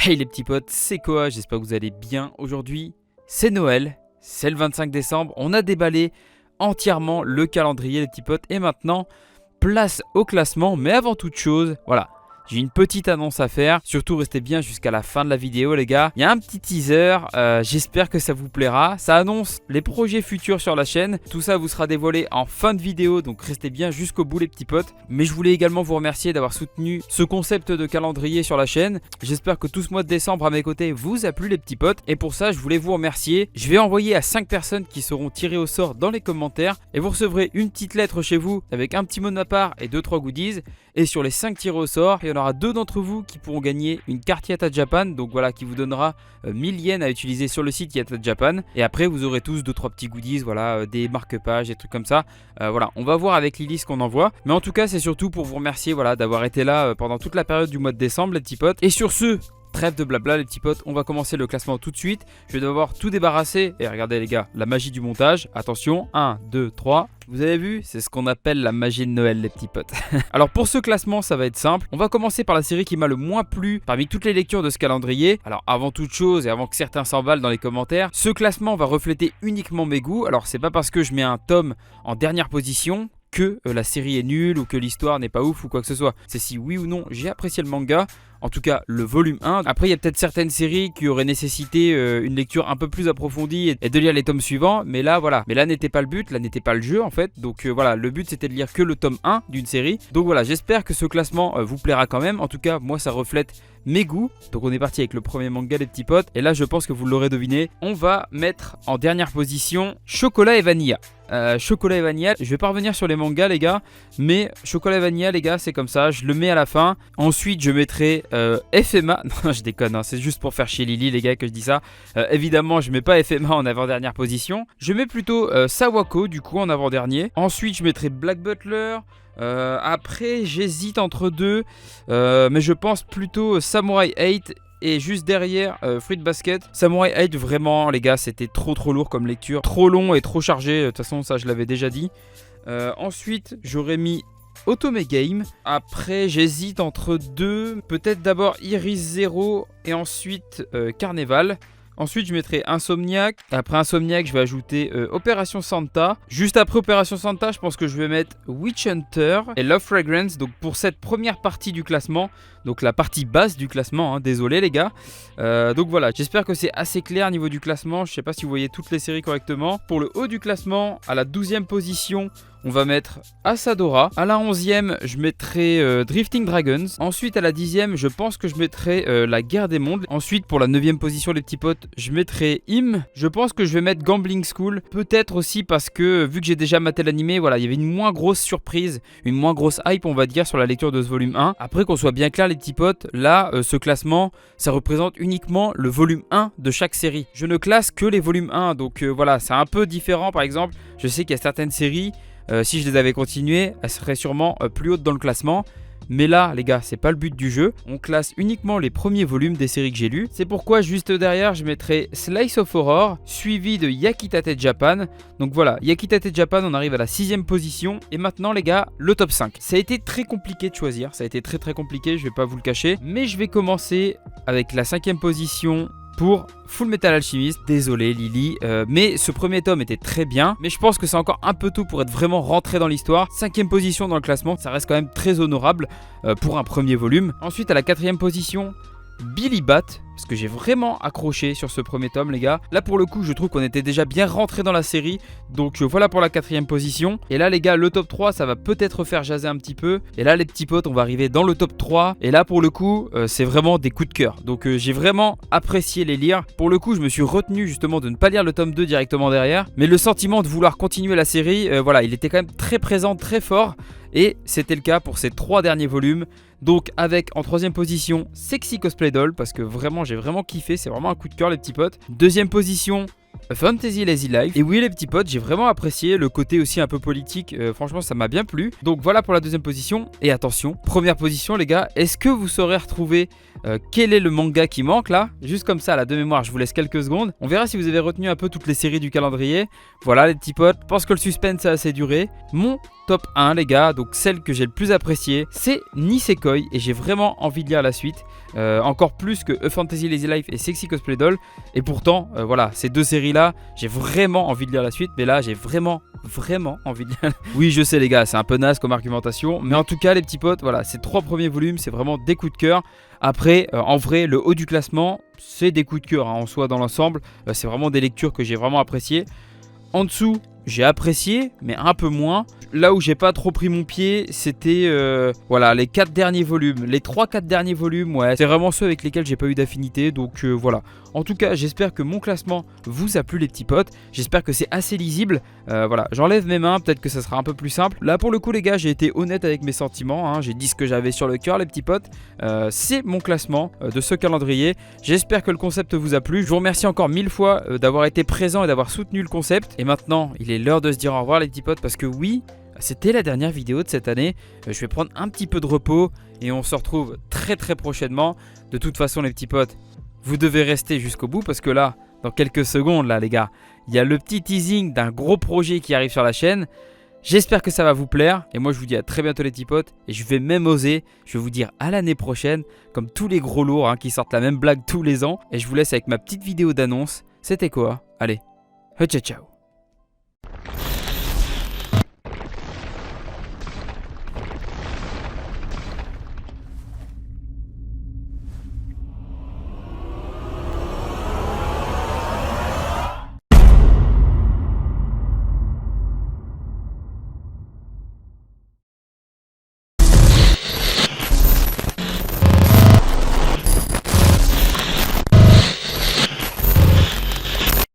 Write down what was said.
Hey les petits potes, c'est Koa, j'espère que vous allez bien. Aujourd'hui, c'est Noël, c'est le 25 décembre, on a déballé entièrement le calendrier les petits potes. Et maintenant, place au classement, mais avant toute chose, voilà. J'ai une petite annonce à faire, surtout restez bien jusqu'à la fin de la vidéo les gars. Il y a un petit teaser, j'espère que ça vous plaira. Ça annonce les projets futurs sur la chaîne. Tout ça vous sera dévoilé en fin de vidéo, donc restez bien jusqu'au bout les petits potes. Mais je voulais également vous remercier d'avoir soutenu ce concept de calendrier sur la chaîne. J'espère que tout ce mois de décembre à mes côtés vous a plu les petits potes. Et pour ça je voulais vous remercier. Je vais envoyer à 5 personnes qui seront tirées au sort dans les commentaires. Et vous recevrez une petite lettre chez vous avec un petit mot de ma part et 2-3 goodies. Et sur les 5 tirés au sort, il y en aura 2 d'entre vous qui pourront gagner une carte Yatta Japan. Donc voilà, qui vous donnera 1000 yens à utiliser sur le site Yatta Japan. Et après vous aurez tous 2-3 petits goodies, voilà, des marque-pages, des trucs comme ça. Voilà, on va voir avec Lily ce qu'on envoie. Mais en tout cas c'est surtout pour vous remercier, voilà, d'avoir été là pendant toute la période du mois de décembre les petits potes. Et sur ce, trêve de blabla les petits potes, on va commencer le classement tout de suite. Je vais devoir tout débarrasser. Et regardez les gars, la magie du montage. Attention, 1, 2, 3. Vous avez vu, c'est ce qu'on appelle la magie de Noël les petits potes. Alors pour ce classement ça va être simple. On va commencer par la série qui m'a le moins plu parmi toutes les lectures de ce calendrier. Alors avant toute chose et avant que certains s'emballent dans les commentaires, ce classement va refléter uniquement mes goûts. Alors c'est pas parce que je mets un tome en dernière position que la série est nulle ou que l'histoire n'est pas ouf ou quoi que ce soit. C'est si oui ou non j'ai apprécié le manga. En tout cas, le volume 1. Après, il y a peut-être certaines séries qui auraient nécessité une lecture un peu plus approfondie et de lire les tomes suivants. Mais là, voilà. Mais là, n'était pas le but. Là, n'était pas le jeu, en fait. Donc, voilà. Le but, c'était de lire que le tome 1 d'une série. Donc, voilà. J'espère que ce classement vous plaira quand même. En tout cas, moi, ça reflète mes goûts. Donc, on est parti avec le premier manga, les petits potes. Et là, je pense que vous l'aurez deviné. On va mettre en dernière position Chocolat et Vanilla. Chocolat et Vanilla, je vais pas revenir sur les mangas les gars, mais Chocolat et Vanilla les gars c'est comme ça, je le mets à la fin. Ensuite je mettrai FMA, non je déconne hein, c'est juste pour faire chier Lily les gars que je dis ça. Évidemment je mets pas FMA en avant-dernière position, je mets plutôt Sawako du coup en avant-dernier. Ensuite je mettrai Black Butler. Après j'hésite entre deux, mais je pense plutôt Samurai 8. Et juste derrière Fruit Basket. Samurai 8 vraiment les gars c'était trop lourd comme lecture. Trop long et trop chargé. De toute façon ça je l'avais déjà dit. Ensuite j'aurais mis Otome Game. Après j'hésite entre deux. Peut-être d'abord Iris Zero et ensuite Carnival. Ensuite je mettrai Insomniac. Après Insomniac je vais ajouter Opération Santa. Juste après Opération Santa je pense que je vais mettre Witch Hunter et Love Fragrance. Donc pour cette première partie du classement. Donc la partie basse du classement hein, désolé les gars. Donc voilà, j'espère que c'est assez clair au niveau du classement. Je sais pas si vous voyez toutes les séries correctement. Pour le haut du classement, à la 12e position on va mettre Asadora. À la 11e je mettrai Drifting Dragons. Ensuite à la 10e je pense que je mettrai La Guerre des Mondes. Ensuite pour la 9e position les petits potes je mettrai Im. Je pense que je vais mettre Gambling School. Peut-être aussi parce que vu que j'ai déjà maté l'animé, voilà, il y avait une moins grosse surprise, une moins grosse hype on va dire sur la lecture de ce volume 1. Après qu'on soit bien clair les petits potes, là ce classement ça représente uniquement le volume 1 de chaque série. Je ne classe que les volumes 1 donc voilà c'est un peu différent. Par exemple je sais qu'il y a certaines séries si je les avais continuées elles seraient sûrement plus hautes dans le classement. Mais là les gars c'est pas le but du jeu. On classe uniquement les premiers volumes des séries que j'ai lues. C'est pourquoi juste derrière je mettrai Slice of Horror suivi de Yakitate Japan. Donc voilà, Yakitate Japan on arrive à la 6e position. Et maintenant les gars le top 5. Ça a été très compliqué de choisir. Ça a été très compliqué, je vais pas vous le cacher. Mais je vais commencer avec la 5e position pour Full Metal Alchemist. Désolé Lily, mais ce premier tome était très bien. Mais je pense que c'est encore un peu tôt pour être vraiment rentré dans l'histoire. 5e position dans le classement, ça reste quand même très honorable pour un premier volume. Ensuite à la 4e position, Billy Bat. Parce que j'ai vraiment accroché sur ce premier tome les gars. Là pour le coup je trouve qu'on était déjà bien rentré dans la série. Donc voilà pour la 4e position. Et là les gars le top 3 ça va peut-être faire jaser un petit peu. Et là les petits potes on va arriver dans le top 3. Et là pour le coup c'est vraiment des coups de cœur. Donc j'ai vraiment apprécié les lire. Pour le coup je me suis retenu justement de ne pas lire le tome 2 directement derrière. Mais le sentiment de vouloir continuer la série voilà il était quand même très présent, très fort. Et c'était le cas pour ces 3 derniers volumes. Donc avec en 3e position Sexy Cosplay Doll. Parce que vraiment j'ai vraiment kiffé, c'est vraiment un coup de cœur les petits potes. 2e position Fantasy Lazy Life. Et oui les petits potes j'ai vraiment apprécié le côté aussi un peu politique, franchement ça m'a bien plu. Donc voilà pour la 2e position. Et attention, première position les gars, est-ce que vous saurez retrouver quel est le manga qui manque là? Juste comme ça là de mémoire, je vous laisse quelques secondes. On verra si vous avez retenu un peu toutes les séries du calendrier. Voilà les petits potes, je pense que le suspense a assez duré. Mon top 1 les gars, donc celle que j'ai le plus appréciée, c'est Nisekoi et j'ai vraiment envie de lire la suite. Encore plus que A Fantasy Lazy Life et Sexy Cosplay Doll. Et pourtant, voilà, ces deux séries-là, j'ai vraiment envie de lire la suite. Mais là, j'ai vraiment envie de lire. Oui, je sais les gars, c'est un peu naze comme argumentation. Mais en tout cas, les petits potes, voilà, ces 3 premiers volumes, c'est vraiment des coups de cœur. Après, en vrai, le haut du classement, c'est des coups de cœur en soi dans l'ensemble. C'est vraiment des lectures que j'ai vraiment appréciées. En dessous, j'ai apprécié, mais un peu moins. Là où j'ai pas trop pris mon pied, c'était voilà, les 4 derniers volumes. Les 3-4 derniers volumes, ouais, c'est vraiment ceux avec lesquels j'ai pas eu d'affinité. Donc voilà. En tout cas, j'espère que mon classement vous a plu les petits potes. J'espère que c'est assez lisible. Voilà, j'enlève mes mains, peut-être que ça sera un peu plus simple. Là pour le coup les gars, j'ai été honnête avec mes sentiments, hein. J'ai dit ce que j'avais sur le cœur les petits potes. C'est mon classement de ce calendrier. J'espère que le concept vous a plu. Je vous remercie encore 1000 fois d'avoir été présent et d'avoir soutenu le concept. Et maintenant, il est l'heure de se dire au revoir les petits potes parce que oui, c'était la dernière vidéo de cette année. Je vais prendre un petit peu de repos et on se retrouve très prochainement. De toute façon les petits potes, vous devez rester jusqu'au bout parce que là, dans quelques secondes là les gars, il y a le petit teasing d'un gros projet qui arrive sur la chaîne. J'espère que ça va vous plaire et moi je vous dis à très bientôt les petits potes et je vais même oser, je vais vous dire à l'année prochaine comme tous les gros lourds qui sortent la même blague tous les ans et je vous laisse avec ma petite vidéo d'annonce. C'était quoi? Allez, ciao ciao.